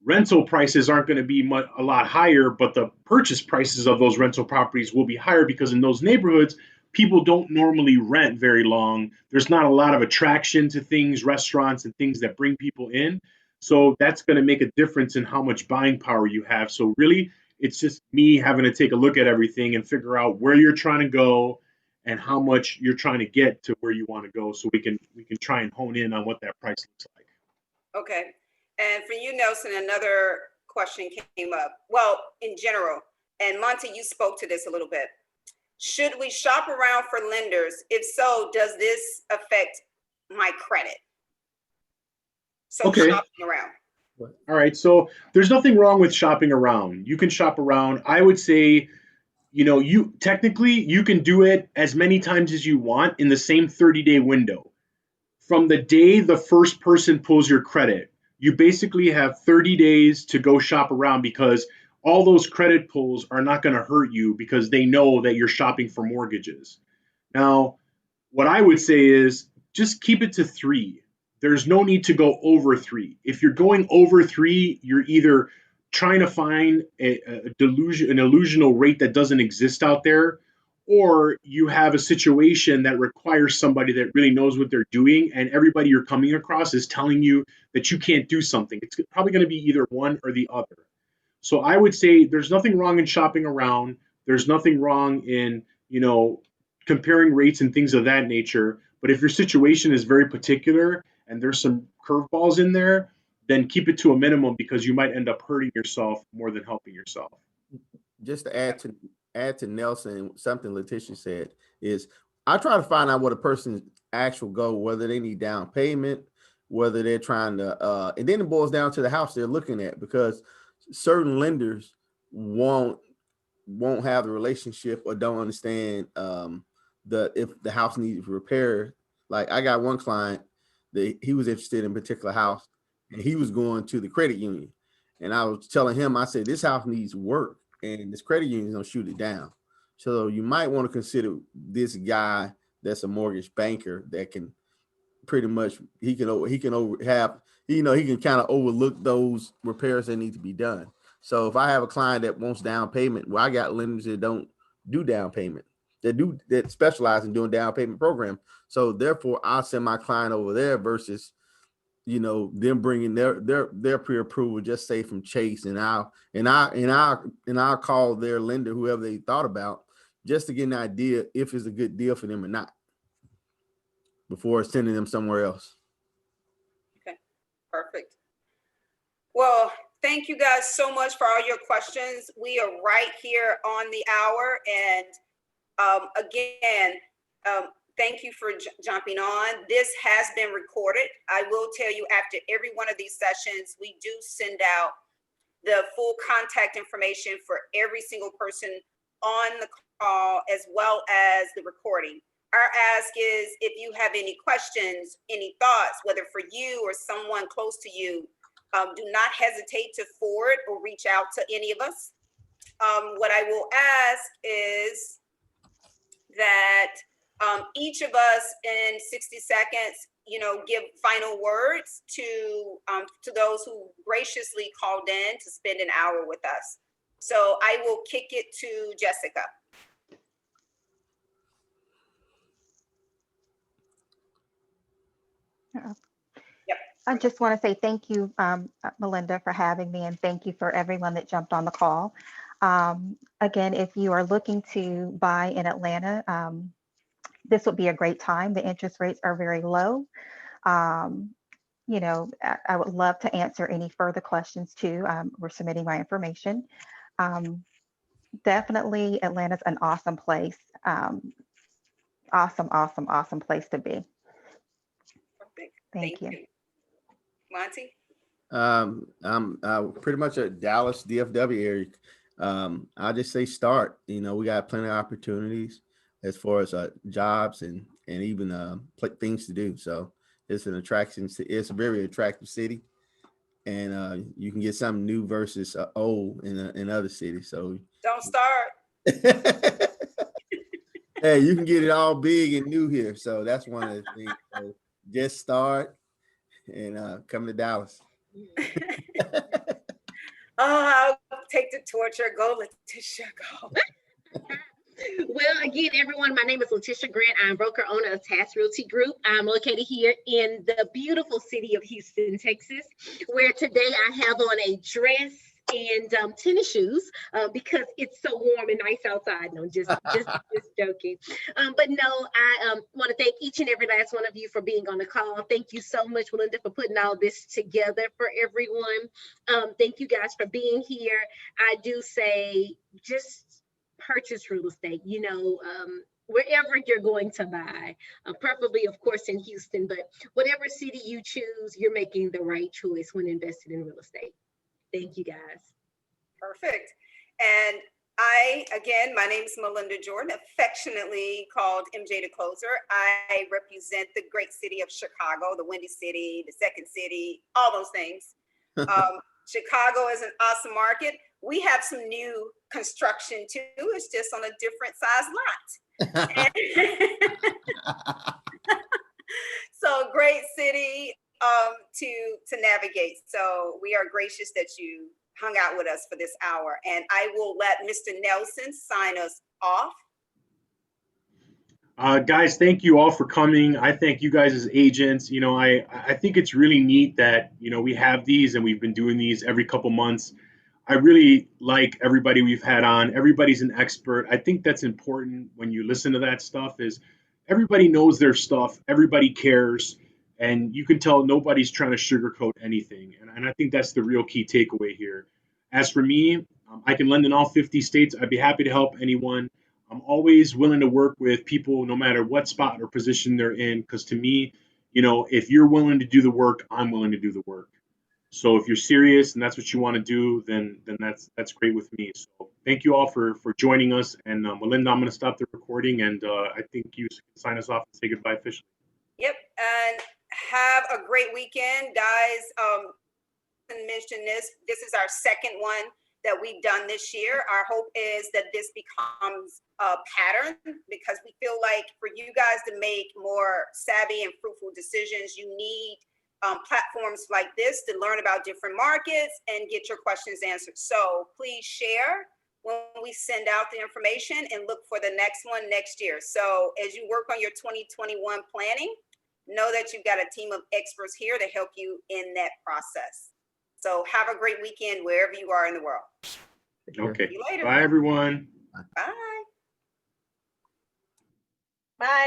rental prices aren't going to be a lot higher, but the purchase prices of those rental properties will be higher because in those neighborhoods, people don't normally rent very long. There's not a lot of attraction to things, restaurants and things that bring people in. So that's going to make a difference in how much buying power you have. So really, it's just me having to take a look at everything and figure out where you're trying to go and how much you're trying to get to where you want to go, so we can try and hone in on what that price looks like. Okay. And for you, Nelson, another question came up. Well, in general, and Monte, you spoke to this a little bit. Should we shop around for lenders? If so, does this affect my credit? So Okay. shopping around. All right. So there's nothing wrong with shopping around. You can shop around. I would say, you technically you can do it as many times as you want in the same 30-day window. From the day the first person pulls your credit, you basically have 30 days to go shop around, because all those credit pulls are not going to hurt you because they know that you're shopping for mortgages. Now, what I would say is just keep it to 3. There's no need to go over 3. If you're going over 3, you're either trying to find an illusional rate that doesn't exist out there, or you have a situation that requires somebody that really knows what they're doing, and everybody you're coming across is telling you that you can't do something. It's probably going to be either one or the other. So I would say there's nothing wrong in shopping around. There's nothing wrong in, comparing rates and things of that nature. But if your situation is very particular and there's some curveballs in there, then keep it to a minimum, because you might end up hurting yourself more than helping yourself. Just to add to Nelson, something LaTisha said is, I try to find out what a person's actual goal, whether they need down payment, whether they're trying to, and then it boils down to the house they're looking at, because certain lenders won't have the relationship or don't understand if the house needs repair. Like, I got one client that he was interested in a particular house, and he was going to the credit union, and I was telling him, I said, this house needs work, and this credit union is gonna shoot it down. So you might want to consider this guy that's a mortgage banker that can pretty much, he can kind of overlook those repairs that need to be done. So if I have a client that wants down payment, well, I got lenders that don't do down payment, that specialize in doing down payment program. So therefore, I'll send my client over there versus, them bringing their pre-approval, just say from Chase, and I'll call their lender, whoever they thought about, just to get an idea if it's a good deal for them or not, before sending them somewhere else. Okay, perfect. Well, thank you guys so much for all your questions. We are right here on the hour, and again, thank you for jumping on. This has been recorded. I will tell you, after every one of these sessions, we do send out the full contact information for every single person on the call, as well as the recording. Our ask is, if you have any questions, any thoughts, whether for you or someone close to you, do not hesitate to forward or reach out to any of us. What I will ask is that each of us in 60 seconds, give final words to those who graciously called in to spend an hour with us. So I will kick it to Jessica. Yep. I just want to say thank you, Melinda, for having me, and thank you for everyone that jumped on the call. Again, if you are looking to buy in Atlanta, this would be a great time. The interest rates are very low. I would love to answer any further questions too. We're submitting my information. Definitely, Atlanta's an awesome place. Awesome place to be. Thank you. Monte? I'm pretty much a Dallas DFW area. I'll just say start. You know, we got plenty of opportunities as far as jobs and even things to do. So it's an attraction. It's a very attractive city, and you can get something new versus old in other cities. So Don't start. hey, you can get it all big and new here. So that's one of the things. So just start and come to Dallas. Oh, I'll take the torture. Go, LaTisha, go. Well, again, everyone, my name is LaTisha Grant. I'm broker owner of Task Realty Group. I'm located here in the beautiful city of Houston, Texas, where today I have on a dress and tennis shoes because it's so warm and nice outside. No, just joking. But no, I want to thank each and every last one of you for being on the call. Thank you so much, Melinda, for putting all this together for everyone. Thank you guys for being here. I do say just purchase real estate, wherever you're going to buy, preferably, of course, in Houston, but whatever city you choose, you're making the right choice when invested in real estate. Thank you, guys. Perfect. And again, my name is Melinda Jordan, affectionately called MJ the Closer. I represent the great city of Chicago, the Windy City, the Second City, all those things. Chicago is an awesome market. We have some new construction too. It's just on a different size lot. So great city to navigate. So we are gracious that you hung out with us for this hour. And I will let Mr. Nelson sign us off. Guys, thank you all for coming. I thank you guys as agents. I think it's really neat that, we have these and we've been doing these every couple months. I really like everybody we've had on. Everybody's an expert. I think that's important when you listen to that stuff is everybody knows their stuff. Everybody cares. And you can tell nobody's trying to sugarcoat anything. And I think that's the real key takeaway here. As for me, I can lend in all 50 states. I'd be happy to help anyone. I'm always willing to work with people no matter what spot or position they're in. Because to me, if you're willing to do the work, I'm willing to do the work. So if you're serious and that's what you want to do, then that's great with me. So thank you all for joining us. And Melinda, I'm going to stop the recording, and I think you can sign us off and say goodbye officially. Yep, and have a great weekend, guys. Mention this. This is our second one that we've done this year. Our hope is that this becomes a pattern because we feel like for you guys to make more savvy and fruitful decisions, you need platforms like this to learn about different markets and get your questions answered. So please share when we send out the information and look for the next one next year. So as you work on your 2021 planning, know that you've got a team of experts here to help you in that process. So have a great weekend wherever you are in the world. Okay. See you later. Bye, everyone. Bye. Bye.